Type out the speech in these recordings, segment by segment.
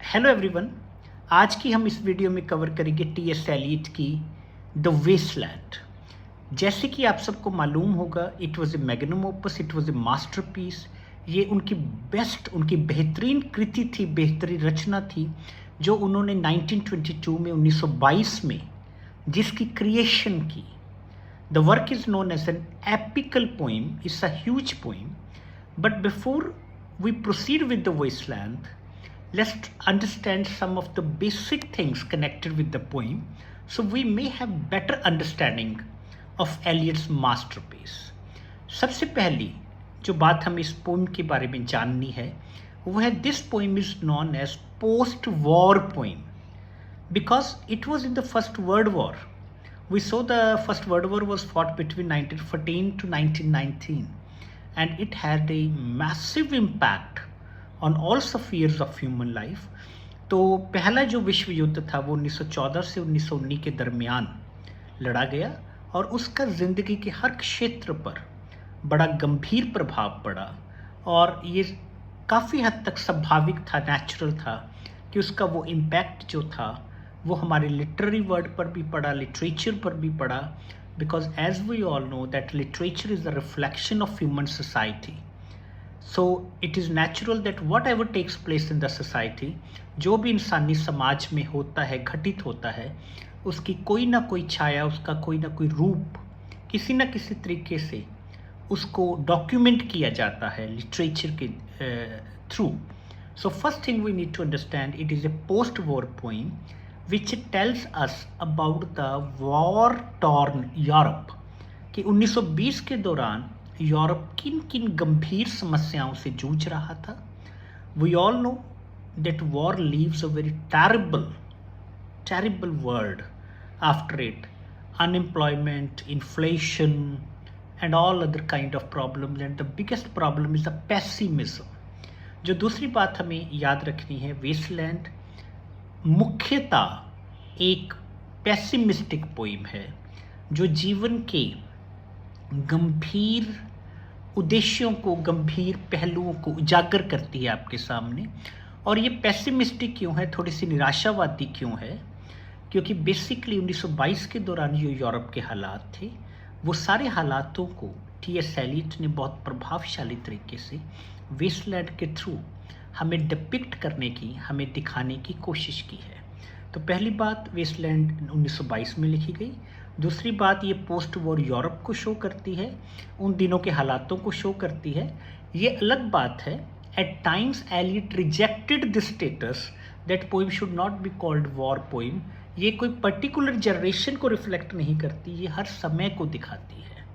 Hello everyone. आज की हम इस वीडियो में कवर करेंगे टी.एस. एलियट की द वेस्टलैंड। जैसे कि आप सबको मालूम होगा, it was a magnum opus, it was a masterpiece. ये उनकी बेहतरीन कृति थी, बेहतरीन रचना थी, जो उन्होंने 1922 में 1922 में जिसकी क्रिएशन की। The work is known as an epical poem, it's a huge poem. But before we proceed with the wasteland, let's understand some of the basic things connected with the poem so we may have better understanding of Eliot's masterpiece. सबसे पहली जो बात हमें इस poem के बारे में जाननी है वो है this poem is known as post war poem because it was in the First World War. We saw the First World War was fought between 1914 to 1919. And it had a massive impact on all spheres of human life. तो पहला जो विश्व युद्ध था वो 1914 से 1919 के दरमियान लड़ा गया और उसका ज़िंदगी के हर क्षेत्र पर बड़ा गंभीर प्रभाव पड़ा। और ये काफ़ी हद तक स्वाभाविक था, नेचुरल था कि उसका वो इम्पैक्ट जो था वो हमारे लिटरेरी वर्ड पर भी पड़ा, लिटरेचर पर भी पड़ा। Because as we all know that literature is a reflection of human society, so it is natural that whatever takes place in the society, जो भी इंसानी समाज में होता है, घटित होता है, उसकी कोई ना कोई छाया, उसका कोई ना कोई रूप किसी ना किसी तरीके से उसको डॉक्यूमेंट किया जाता है लिटरेचर के through. So first thing we need to understand, it is a post-war poem which tells us about the war-torn Europe कि 1920 के दौरान यूरोप किन किन गंभीर समस्याओं से जूझ रहा था। We all know that war leaves a very terrible world after it. Unemployment, inflation and all other kind of problems, and the biggest problem is the pessimism. जो दूसरी बात हमें याद रखनी है, वेस्टलैंड मुख्यतः एक पेसिमिस्टिक पोइम है जो जीवन के गंभीर उद्देश्यों को, गंभीर पहलुओं को उजागर करती है आपके सामने। और ये पेसिमिस्टिक क्यों है, थोड़ी सी निराशावादी क्यों है? क्योंकि बेसिकली 1922 के दौरान जो यूरोप के हालात थे वो सारे हालातों को टी.एस. एलियट ने बहुत प्रभावशाली तरीके से वेस्टलैंड के थ्रू हमें डिपिक्ट करने की, हमें दिखाने की कोशिश की है। तो पहली बात, वेस्टलैंड 1922 में लिखी गई। दूसरी बात, ये पोस्ट वॉर यूरोप को शो करती है, उन दिनों के हालातों को शो करती है। ये अलग बात है, at times Eliot rejected this status that poem should not be called war poem. ये कोई पर्टिकुलर जनरेशन को रिफ्लेक्ट नहीं करती, ये हर समय को दिखाती है।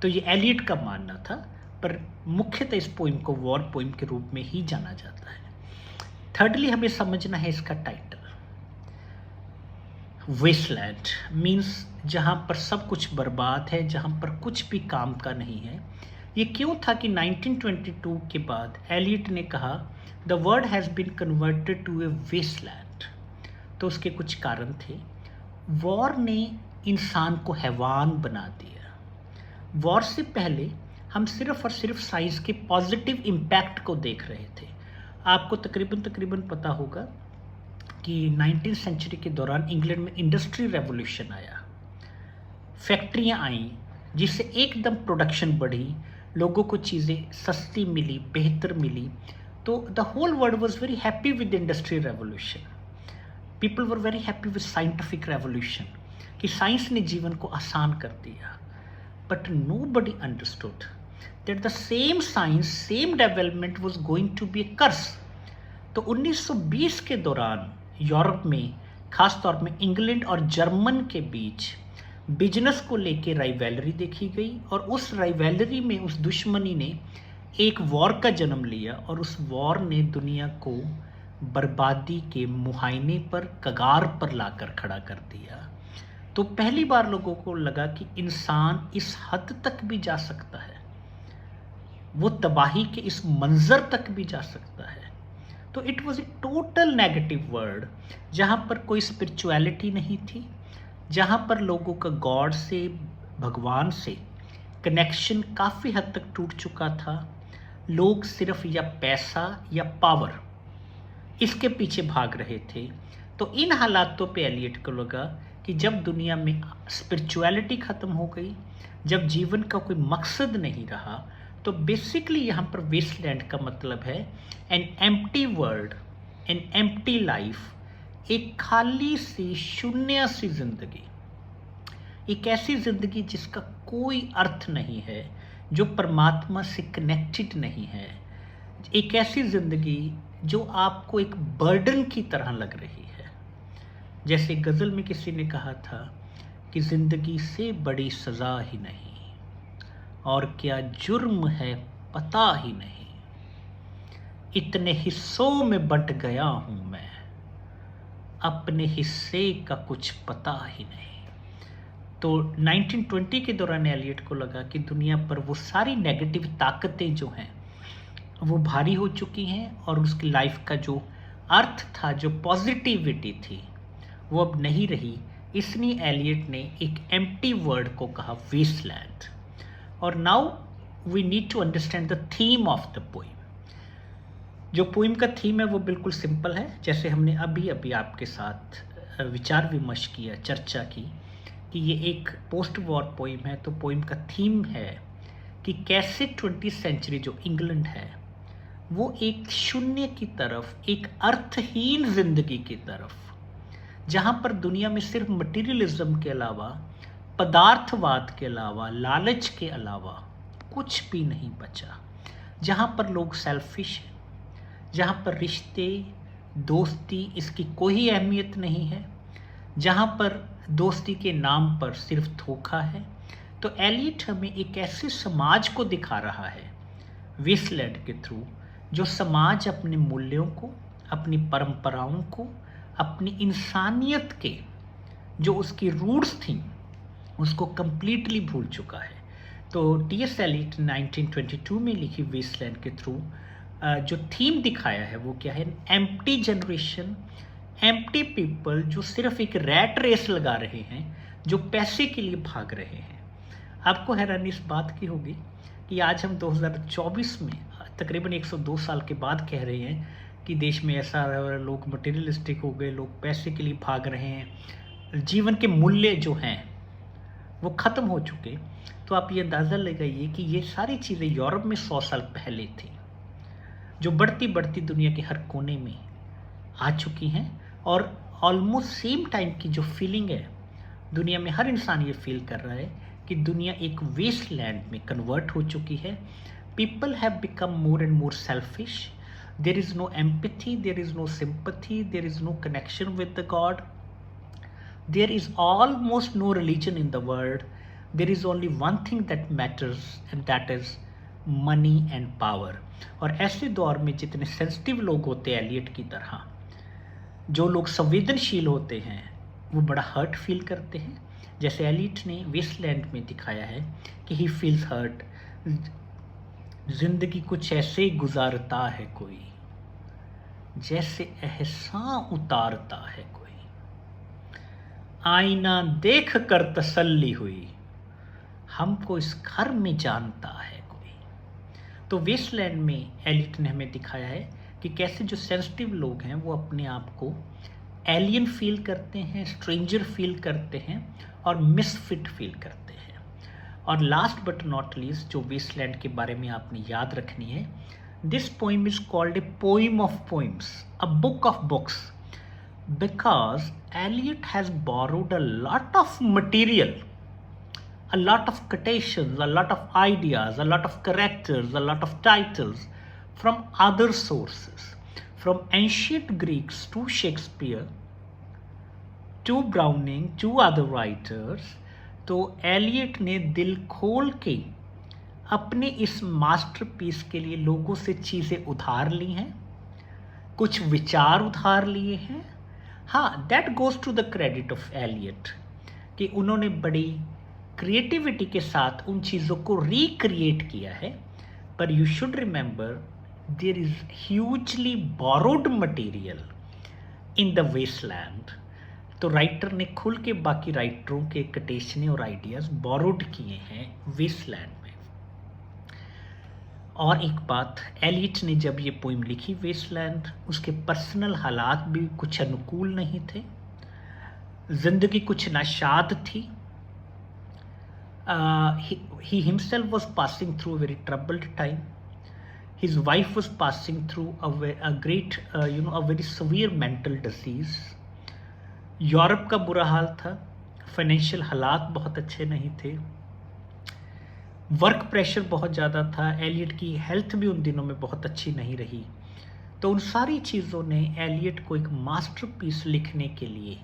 तो ये एलियट का मानना था, पर मुख्यतः इस पोइम को वॉर पोइम के रूप में ही जाना जाता है। थर्डली हमें समझना है इसका टाइटल। वेस्टलैंड मीन्स जहाँ पर सब कुछ बर्बाद है, जहाँ पर कुछ भी काम का नहीं है। ये क्यों था कि 1922 के बाद एलियट ने कहा the world has been converted to a wasteland. तो उसके कुछ कारण थे। वॉर ने इंसान को हैवान बना दिया। वॉर से पहले हम सिर्फ और सिर्फ साइंस के पॉजिटिव इम्पैक्ट को देख रहे थे। आपको तकरीबन पता होगा कि 19वीं सेंचुरी के दौरान इंग्लैंड में इंडस्ट्री रेवोल्यूशन आया, फैक्ट्रियां आईं, जिससे एकदम प्रोडक्शन बढ़ी, लोगों को चीज़ें सस्ती मिली, बेहतर मिली। तो the whole world was very happy with industry revolution. People were very happy with scientific revolution कि साइंस ने जीवन को आसान कर दिया। But nobody understood that the same science, same development was going to be a curse. तो 1920 के दौरान यूरोप में, खास तौर में इंग्लैंड और जर्मन के बीच बिजनेस को लेके राइवलरी देखी गई, और उस राइवलरी में, उस दुश्मनी ने एक वॉर का जन्म लिया, और उस वॉर ने दुनिया को बर्बादी के मुहायने पर, कगार पर लाकर खड़ा कर दिया। तो पहली बार लोगों को लगा कि इंसान इस हद तक भी जा सकता है, वो तबाही के इस मंजर तक भी जा सकता है। तो it was a total negative world, जहाँ पर कोई स्पिरिचुअलिटी नहीं थी, जहाँ पर लोगों का गॉड से, भगवान से कनेक्शन काफ़ी हद तक टूट चुका था। लोग सिर्फ या पैसा या पावर, इसके पीछे भाग रहे थे। तो इन हालातों पे एलियट को लगा कि जब दुनिया में स्पिरिचुअलिटी ख़त्म हो गई, जब जीवन का कोई मकसद नहीं रहा, तो बेसिकली यहाँ पर वेस्टलैंड का मतलब है an empty world, an empty life, एक खाली सी शून्य सी जिंदगी, एक ऐसी जिंदगी जिसका कोई अर्थ नहीं है, जो परमात्मा से कनेक्टेड नहीं है, एक ऐसी जिंदगी जो आपको एक बर्डन की तरह लग रही है। जैसे गज़ल में किसी ने कहा था कि जिंदगी से बड़ी सज़ा ही नहीं, और क्या जुर्म है पता ही नहीं, इतने हिस्सों में बंट गया हूं मैं, अपने हिस्से का कुछ पता ही नहीं। तो 1920 के दौरान एलियट को लगा कि दुनिया पर वो सारी नेगेटिव ताकतें जो हैं वो भारी हो चुकी हैं, और उसकी लाइफ का जो अर्थ था, जो पॉजिटिविटी थी, वो अब नहीं रही। इसलिए एलियट ने एक एम्प्टी वर्ड को कहा वेस्टलैंड। और now we need to understand the theme of the poem. जो पोइम का थीम है वो बिल्कुल सिंपल है, जैसे हमने अभी अभी आपके साथ विचार विमर्श किया, चर्चा की कि ये एक पोस्ट वॉर पोइम है। तो पोइम का थीम है कि कैसे 20th सेंचुरी जो इंग्लैंड है वो एक शून्य की तरफ, एक अर्थहीन जिंदगी की तरफ, जहाँ पर दुनिया में सिर्फ मटीरियलिज्म के अलावा, पदार्थवाद के अलावा, लालच के अलावा कुछ भी नहीं बचा, जहाँ पर लोग सेल्फिश हैं, जहाँ पर रिश्ते, दोस्ती, इसकी कोई अहमियत नहीं है, जहाँ पर दोस्ती के नाम पर सिर्फ धोखा है। तो एलियट हमें एक ऐसे समाज को दिखा रहा है वेस्टलैंड के थ्रू, जो समाज अपने मूल्यों को, अपनी परंपराओं को, अपनी इंसानियत के जो उसकी रूट्स थी उसको कंप्लीटली भूल चुका है। तो टी.एस. एलियट 1922 में लिखी वेस्टलैंड के थ्रू जो थीम दिखाया है वो क्या है? एम्प्टी जनरेशन, एम्प्टी पीपल जो सिर्फ एक रैट रेस लगा रहे हैं, जो पैसे के लिए भाग रहे हैं। आपको हैरानी इस बात की होगी कि आज हम 2024 में तकरीबन 102 साल के बाद कह रहे हैं कि देश में ऐसा लोग मटेरियलिस्टिक हो गए, लोग पैसे के लिए भाग रहे हैं, जीवन के मूल्य जो हैं वो ख़त्म हो चुके। तो आप ये अंदाज़ा लगाइए कि ये सारी चीज़ें यूरोप में 100 साल पहले थी, जो बढ़ती बढ़ती दुनिया के हर कोने में आ चुकी हैं। और ऑलमोस्ट सेम टाइम की जो फीलिंग है दुनिया में, हर इंसान ये फील कर रहा है कि दुनिया एक वेस्टलैंड में कन्वर्ट हो चुकी है। People have become more and more selfish, there is no empathy, there is no sympathy, there is no connection with the god, there is almost no religion in the world, there is only one thing that matters and that is money and power। और ऐसे दौर में जितने sensitive लोग होते हैं Elliott की तरह, जो लोग संवेदनशील होते हैं, वो बड़ा हर्ट फील करते हैं। जैसे एलियट ने वेस्टलैंड में दिखाया है कि ही फील्स हर्ट, जिंदगी कुछ ऐसे ही गुजारता है कोई, जैसे एहसान उतारता है कोई, आईना देख कर तसल्ली हुई, हमको इस घर में जानता है कोई। तो वेस्टलैंड में एलियट ने हमें दिखाया है कि कैसे जो सेंसिटिव लोग हैं वो अपने आप को एलियन फील करते हैं, स्ट्रेंजर फील करते हैं और मिसफिट फील करते हैं। और लास्ट बट नॉट लीस्ट जो वेस्टलैंड के बारे में आपने याद रखनी है, this poem is called a poem of poems, a book of books, because Eliot has borrowed a lot of material, a lot of quotations, a lot of ideas, a lot of characters, a lot of titles from other sources, from ancient Greeks to Shakespeare to Browning to other writers। तो Elliott ने दिल खोल के अपने इस masterpiece के लिए लोगों से चीज़ें उधार ली हैं, कुछ विचार उधार लिए हैं। हाँ, that goes to the credit of Eliot कि उन्होंने बड़ी क्रिएटिविटी के साथ उन चीज़ों को रिक्रिएट किया है। पर you should remember there is hugely borrowed material in the wasteland. तो राइटर ने खुल के बाकी राइटरों के कोटेशनें और आइडियाज़ बोरोड किए हैं वेस्टलैंड में। और एक बात, एलियट ने जब ये पोइम लिखी वेस्टलैंड, उसके पर्सनल हालात भी कुछ अनुकूल नहीं थे, जिंदगी कुछ नाशाद थी। He himself was passing through a very troubled time. His wife was passing through a great, a very severe mental disease. Europe का बुरा हाल था, फाइनेंशियल हालात बहुत अच्छे नहीं थे, वर्क प्रेशर बहुत ज़्यादा था, एलियट की हेल्थ भी उन दिनों में बहुत अच्छी नहीं रही। तो उन सारी चीज़ों ने एलियट को एक मास्टरपीस लिखने के लिए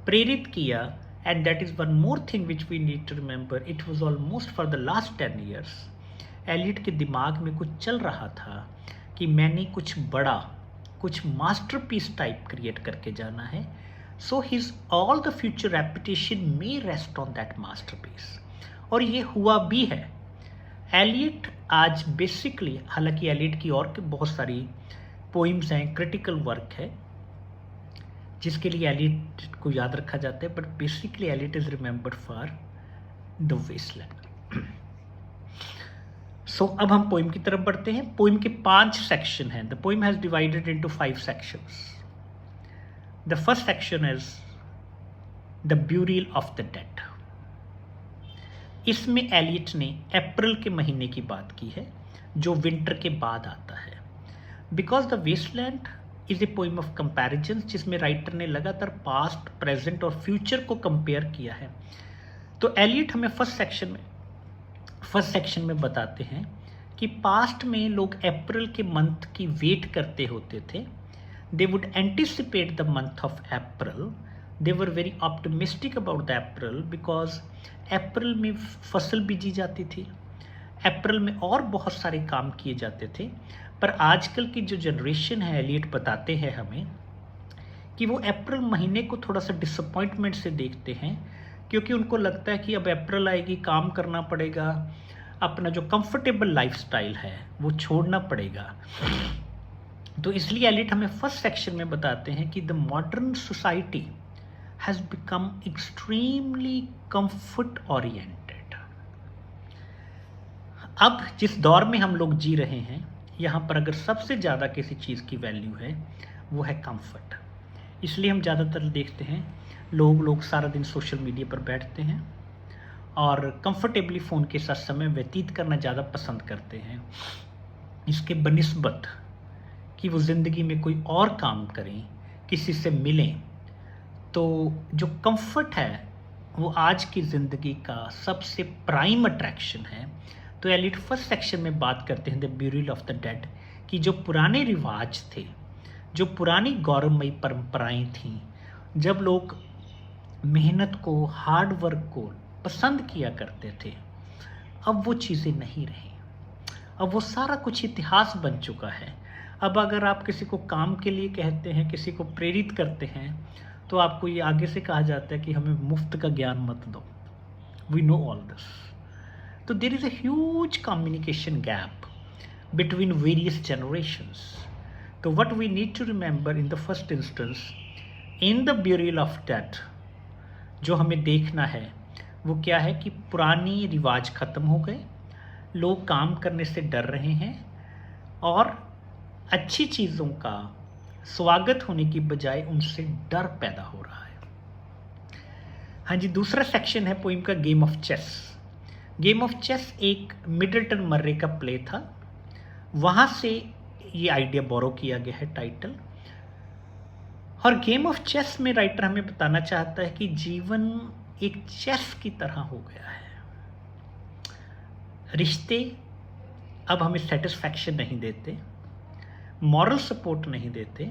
प्रेरित किया। And that is one more thing which we need to remember. It was almost for the last 10 years. Elliott के दिमाग में कुछ चल रहा था कि मैंने कुछ बड़ा, कुछ मास्टरपीस टाइप क्रिएट करके जाना है. So his all the future reputation may rest on that masterpiece. और ये हुआ भी है. एलियट आज बेसिकली, हालांकि एलियट की और बहुत सारी पोइम्स हैं, क्रिटिकल वर्क है जिसके लिए एलियट को याद रखा जाता है, but basically Eliot is remembered for the Waste Land. So अब हम पोइम की तरफ बढ़ते हैं. पोइम के 5 सेक्शन हैं. The poem has divided into 5 sections. The first section is the burial of the dead. इसमें एलियट ने अप्रैल के महीने की बात की है जो विंटर के बाद आता है. Because the wasteland is a poem of comparison, जिसमें राइटर ने लगातार पास्ट, प्रेजेंट और फ्यूचर को कंपेयर किया है. तो एलियट हमें फर्स्ट सेक्शन में बताते हैं कि पास्ट में लोग अप्रैल के मंथ की वेट करते होते थे. They would anticipate the month of April. They were very optimistic about the April because April में फसल बीजी जाती थी, अप्रैल में और बहुत सारे काम किए जाते थे. पर आजकल की जो जनरेशन है, एलियट बताते हैं हमें कि वो अप्रैल महीने को थोड़ा सा डिसअपॉइंटमेंट से देखते हैं, क्योंकि उनको लगता है कि अब अप्रैल आएगी, काम करना पड़ेगा, अपना जो कंफर्टेबल लाइफस्टाइल है वो छोड़ना पड़ेगा. तो इसलिए एलियट हमें फर्स्ट सेक्शन में बताते हैं कि the modern society has become extremely comfort oriented. अब जिस दौर में हम लोग जी रहे हैं, यहाँ पर अगर सबसे ज़्यादा किसी चीज़ की वैल्यू है वो है कंफर्ट. इसलिए हम ज़्यादातर देखते हैं लोग सारा दिन सोशल मीडिया पर बैठते हैं और कंफर्टेबली फ़ोन के साथ समय व्यतीत करना ज़्यादा पसंद करते हैं, इसके बनिस्बत कि वो ज़िंदगी में कोई और काम करें, किसी से मिलें. तो जो कंफर्ट है वो आज की ज़िंदगी का सबसे प्राइम अट्रैक्शन है. तो एलियट फर्स्ट सेक्शन में बात करते हैं the burial of the dead, कि जो पुराने रिवाज थे, जो पुरानी गौरवमयी परंपराएं थीं, जब लोग मेहनत को, हार्ड वर्क को पसंद किया करते थे, अब वो चीज़ें नहीं रही. अब वो सारा कुछ इतिहास बन चुका है. अब अगर आप किसी को काम के लिए कहते हैं, किसी को प्रेरित करते हैं, तो आपको ये आगे से कहा जाता है कि हमें मुफ्त का ज्ञान मत दो. We know all this. So there is a huge communication gap between various generations. So what we need to remember in the first instance, in the burial of dead, जो हमें देखना है वो क्या है कि पुरानी रिवाज ख़त्म हो गए, लोग काम करने से डर रहे हैं और अच्छी चीज़ों का स्वागत होने की बजाय उनसे डर पैदा हो रहा है. हाँ जी, दूसरा सेक्शन है पोइम का game of chess. Game of chess एक मिडलटन मर्रे का प्ले था, वहाँ से ये आइडिया बोरो किया गया है टाइटल. और गेम ऑफ चेस में राइटर हमें बताना चाहता है कि जीवन एक चेस की तरह हो गया है. रिश्ते अब हमें सेटिस्फैक्शन नहीं देते, मॉरल सपोर्ट नहीं देते,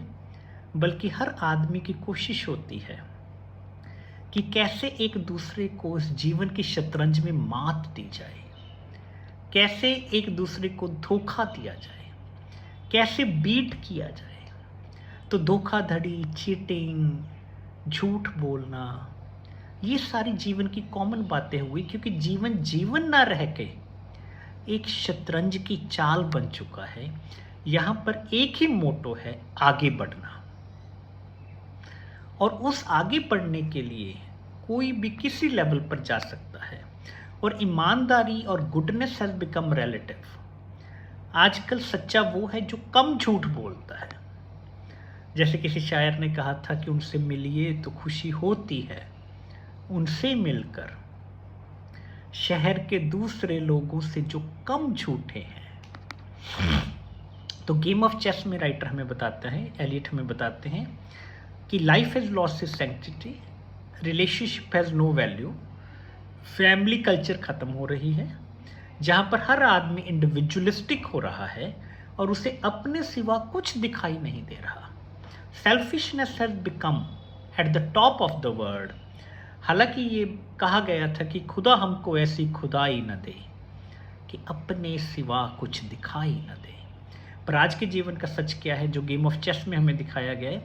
बल्कि हर आदमी की कोशिश होती है कि कैसे एक दूसरे को इस जीवन की शतरंज में मात दी जाए, कैसे एक दूसरे को धोखा दिया जाए, कैसे बीट किया जाए. तो धोखाधड़ी, चीटिंग, झूठ बोलना, ये सारी जीवन की कॉमन बातें हुई, क्योंकि जीवन ना रह के एक शतरंज की चाल बन चुका है. यहाँ पर एक ही मोटो है, आगे बढ़ना. और उस आगे बढ़ने के लिए कोई भी किसी लेवल पर जा सकता है. और ईमानदारी और गुडनेस हैज़ बिकम रिलेटिव. आजकल सच्चा वो है जो कम झूठ बोलता है। जैसे किसी शायर ने कहा था कि उनसे मिलिए तो खुशी होती है, उनसे मिलकर शहर के दूसरे लोगों से जो कम झूठे हैं। तो गेम ऑफ चेस में राइटर हमें बताते हैं, एलियट हमें बताते हैं कि life has lost its sanctity, relationship has no value, family culture खत्म हो रही है, जहां पर हर आदमी इंडिविजुअलिस्टिक हो रहा है और उसे अपने सिवा कुछ दिखाई नहीं दे रहा। Selfishness has become at the top of the world. हालांकि ये कहा गया था कि खुदा हमको ऐसी खुदाई न दे कि अपने सिवा कुछ दिखाई न दे, पर आज के जीवन का सच क्या है जो गेम ऑफ चेस में हमें दिखाया गया है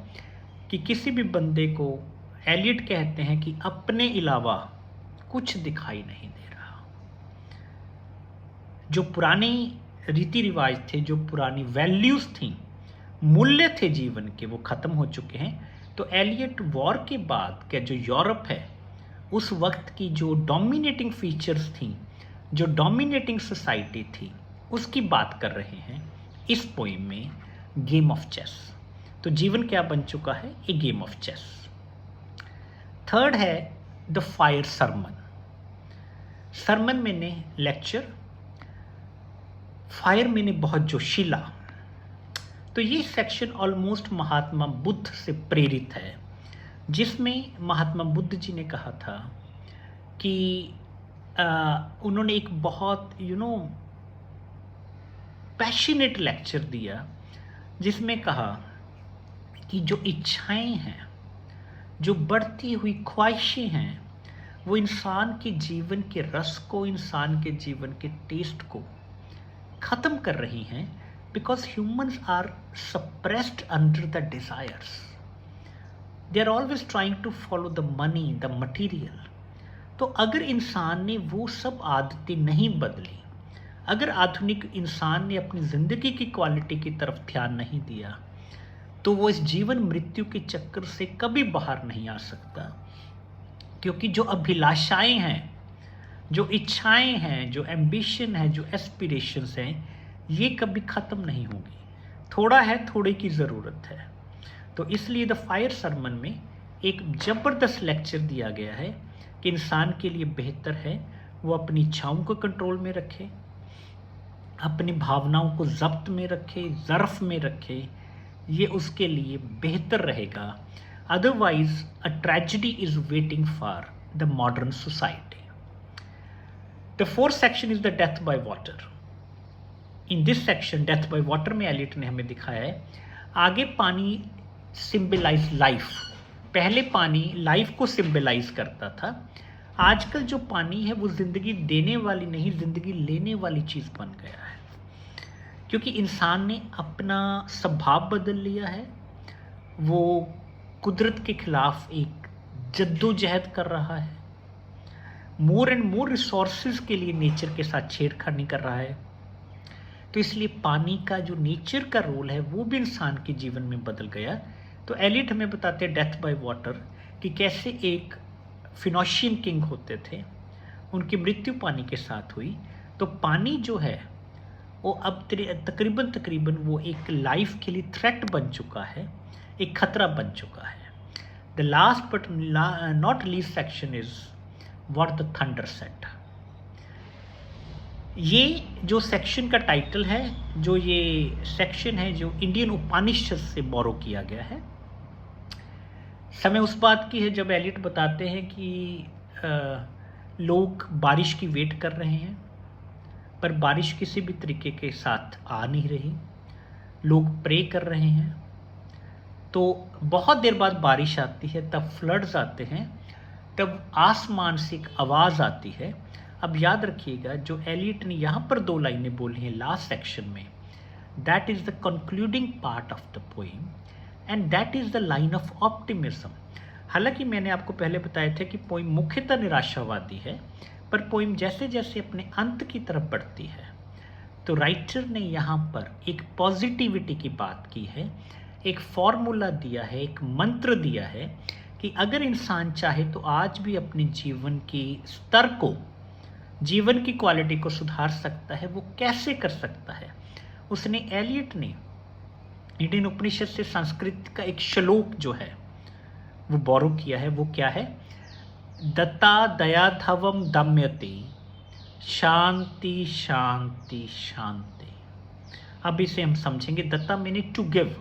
कि किसी भी बंदे को एलियट कहते हैं कि अपने अलावा कुछ दिखाई नहीं दे रहा। जो पुराने रीति रिवाज थे, जो पुरानी वैल्यूज थी, मूल्य थे जीवन के, वो खत्म हो चुके हैं। तो एलियट वॉर के बाद का जो यूरोप है, उस वक्त की जो डोमिनेटिंग फीचर्स थी, जो डोमिनेटिंग सोसाइटी थी, उसकी बात कर रहे हैं इस पोइम में, गेम ऑफ चेस। तो जीवन क्या बन चुका है? ए गेम ऑफ चेस। थर्ड है द फायर सरमन। सरमन मैंने लेक्चर, फायर मैंने बहुत जोशीला। तो ये सेक्शन ऑलमोस्ट महात्मा बुद्ध से प्रेरित है, जिसमें महात्मा बुद्ध जी ने कहा था कि उन्होंने एक बहुत पैशनेट लेक्चर दिया, जिसमें कहा कि जो इच्छाएं हैं, जो बढ़ती हुई ख्वाहिशें हैं, वो इंसान के जीवन के रस को, इंसान के जीवन के टेस्ट को ख़त्म कर रही हैं, because humans are suppressed under the desires. They are always trying to follow the money, the material. तो अगर इंसान ने वो सब आदतें नहीं बदली, अगर आधुनिक इंसान ने अपनी ज़िंदगी की क्वालिटी की तरफ ध्यान नहीं दिया, तो वो इस जीवन मृत्यु के चक्कर से कभी बाहर नहीं आ सकता। क्योंकि जो अभिलाषाएं हैं, जो इच्छाएं हैं, जो एम्बिशन है, जो एस्पिरेशंस हैं, ये कभी ख़त्म नहीं होगी। थोड़ा है, थोड़े की ज़रूरत है। तो इसलिए द फायर सरमन में एक ज़बरदस्त लेक्चर दिया गया है कि इंसान के लिए बेहतर है वो अपनी इच्छाओं को कंट्रोल में रखे, अपनी भावनाओं को जब्त में रखे, ज़र्फ में रखे, ये उसके लिए बेहतर रहेगा। Otherwise a tragedy is waiting for the modern society. The fourth section is the death by water. In this section death by water में एलियट ने हमें दिखाया है, आगे पानी सिंबलाइज लाइफ। पहले पानी लाइफ को सिंबलाइज करता था, आजकल जो पानी है वो ज़िंदगी देने वाली नहीं, ज़िंदगी लेने वाली चीज़ बन गया है। क्योंकि इंसान ने अपना स्वभाव बदल लिया है, वो कुदरत के खिलाफ एक जद्दोजहद कर रहा है, मोर एंड मोर रिसोर्सेज के लिए नेचर के साथ छेड़खानी कर रहा है। तो इसलिए पानी का जो नेचर का रोल है वो भी इंसान के जीवन में बदल गया। तो एलियट हमें बताते हैं डेथ बाय वाटर कि कैसे एक फिनोशियन किंग होते थे, उनकी मृत्यु पानी के साथ हुई। तो पानी जो है वो अब तकरीबन वो एक लाइफ के लिए थ्रेट बन चुका है, एक खतरा बन चुका है। The last but not least section is what the thunder said. ये जो सेक्शन का टाइटल है, जो ये सेक्शन है, जो इंडियन उपनिषद से बोरो किया गया है। समय उस बात की है जब एलियट बताते हैं कि लोग बारिश की वेट कर रहे हैं, पर बारिश किसी भी तरीके के साथ आ नहीं रही। लोग प्रे कर रहे हैं, तो बहुत देर बाद बारिश आती है, तब फ्लड्स आते हैं, तब आसमान से एक आवाज़ आती है। अब याद रखिएगा, जो एलियट ने यहाँ पर 2 लाइनें बोली हैं लास्ट सेक्शन में, that is the concluding part of the poem and that is the line of optimism. हालांकि मैंने आपको पहले बताया था कि पोइम मुख्यतः निराशावादी है, पर पोइम जैसे जैसे अपने अंत की तरफ बढ़ती है, तो राइटर ने यहाँ पर एक पॉजिटिविटी की बात की है, एक फॉर्मूला दिया है, एक मंत्र दिया है कि अगर इंसान चाहे तो आज भी अपने जीवन के स्तर को, जीवन की क्वालिटी को सुधार सकता है। वो कैसे कर सकता है? उसने एलियट ने इंडियन उपनिषद से संस्कृत का एक श्लोक जो है वो बोरो किया है। वो क्या है? दत्ता दयाधवम दम्यते शांति शांति शांति। अब इसे हम समझेंगे। दत्ता मैंने टू गिव।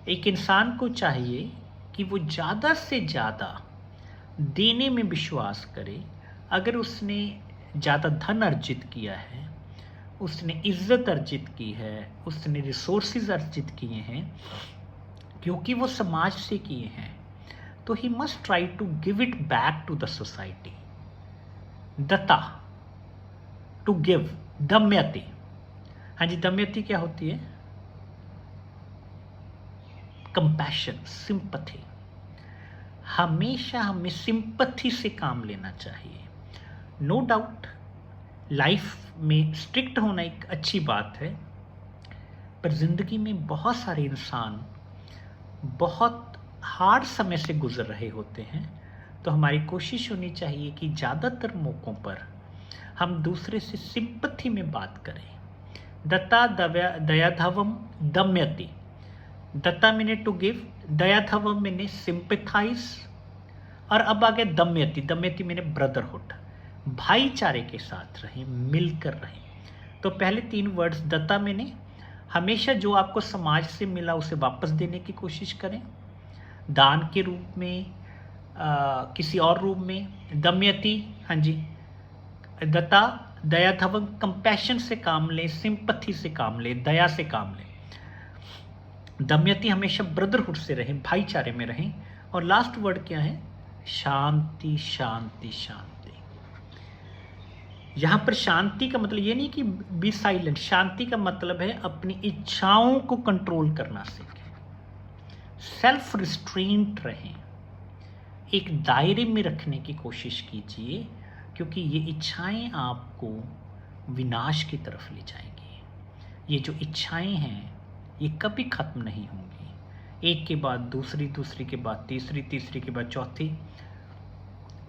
एक इंसान को चाहिए कि वो ज़्यादा से ज़्यादा देने में विश्वास करे। अगर उसने ज़्यादा धन अर्जित किया है, उसने इज्जत अर्जित की है, उसने रिसोर्सेज अर्जित किए हैं, क्योंकि वो समाज से किए हैं, तो he must try to give it back to the society. दत्ता, टू गिव, दम्यति। हाँ जी, दम्यति क्या होती है? Compassion, sympathy. हमेशा हमें सिंपथी से काम लेना चाहिए। नो डाउट लाइफ में स्ट्रिक्ट होना एक अच्छी बात है, पर जिंदगी में बहुत सारे इंसान बहुत हार्ड समय से गुजर रहे होते हैं। तो हमारी कोशिश होनी चाहिए कि ज़्यादातर मौक़ों पर हम दूसरे से सिंपथी में बात करें। दत्ता दयाधवम दम्यति। दत्ता मैंने टू गिव, दयाधवम मैंने सिंपथाइज, और अब आ गया दम्यति। दम्यति मैंने ब्रदरहुड, भाईचारे के साथ रहें, मिलकर रहें। तो पहले 3 वर्ड्स दत्ता मैंने हमेशा जो आपको समाज से मिला उसे वापस देने की कोशिश करें, दान के रूप में, किसी और रूप में। दम्यति, हाँ जी, दत्ता दयाधवम, कंपैशन से काम लें, सिंपथी से काम लें, दया से काम लें। दम्यति हमेशा ब्रदरहुड से रहें, भाईचारे में रहें। और लास्ट वर्ड क्या है? शांति शांति शांति। यहाँ पर शांति का मतलब ये नहीं कि बी साइलेंट। शांति का मतलब है अपनी इच्छाओं को कंट्रोल करना सीखें, सेल्फ रिस्ट्रेंट रहें, एक दायरे में रखने की कोशिश कीजिए, क्योंकि ये इच्छाएं आपको विनाश की तरफ ले जाएंगी। ये जो इच्छाएं हैं ये कभी ख़त्म नहीं होंगी, एक के बाद दूसरी, दूसरी के बाद तीसरी, तीसरी के बाद चौथी।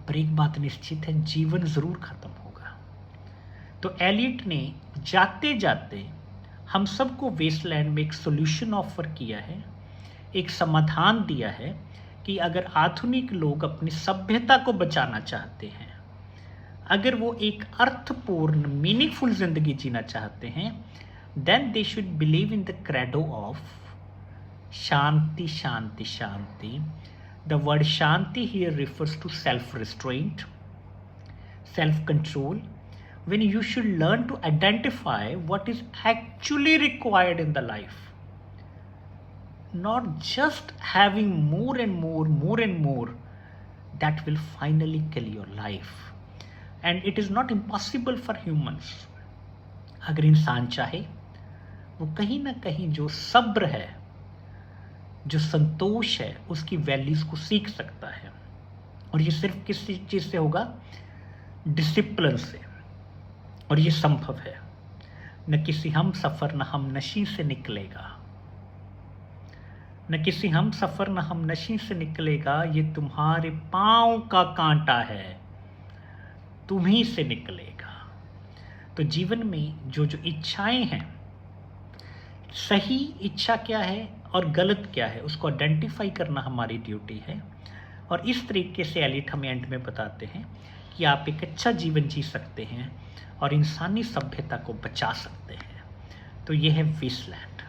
पर एक बात निश्चित है, जीवन ज़रूर ख़त्म होगा। तो एलियट ने जाते जाते हम सबको वेस्टलैंड में एक सॉल्यूशन ऑफर किया है, एक समाधान दिया है कि अगर आधुनिक लोग अपनी सभ्यता को बचाना चाहते हैं, अगर वो एक अर्थपूर्ण मीनिंगफुल जिंदगी जीना चाहते हैं, then they should believe in the credo of shanti shanti shanti. The word shanti here refers to self-restraint, self-control, when you should learn to identify what is actually required in the life, not just having more and more that will finally kill your life. And it is not impossible for humans. अगर इंसान चाहे वो कहीं ना कहीं जो सब्र है, जो संतोष है, उसकी वैल्यूज को सीख सकता है। और ये सिर्फ किसी चीज़ से होगा? डिसिप्लिन से। और ये संभव है। न किसी हम सफ़र न हम नशी से निकलेगा, न किसी हम सफ़र न हम नशी से निकलेगा, ये तुम्हारे पाँव का कांटा है, तुम्ही से निकलेगा। तो जीवन में जो जो इच्छाएं हैं, सही इच्छा क्या है और गलत क्या है, उसको आइडेंटिफाई करना हमारी ड्यूटी है। और इस तरीके से एलिट हमें एंड में बताते हैं कि आप एक अच्छा जीवन जी सकते हैं और इंसानी सभ्यता को बचा सकते हैं। तो ये है वेस्टलैंड।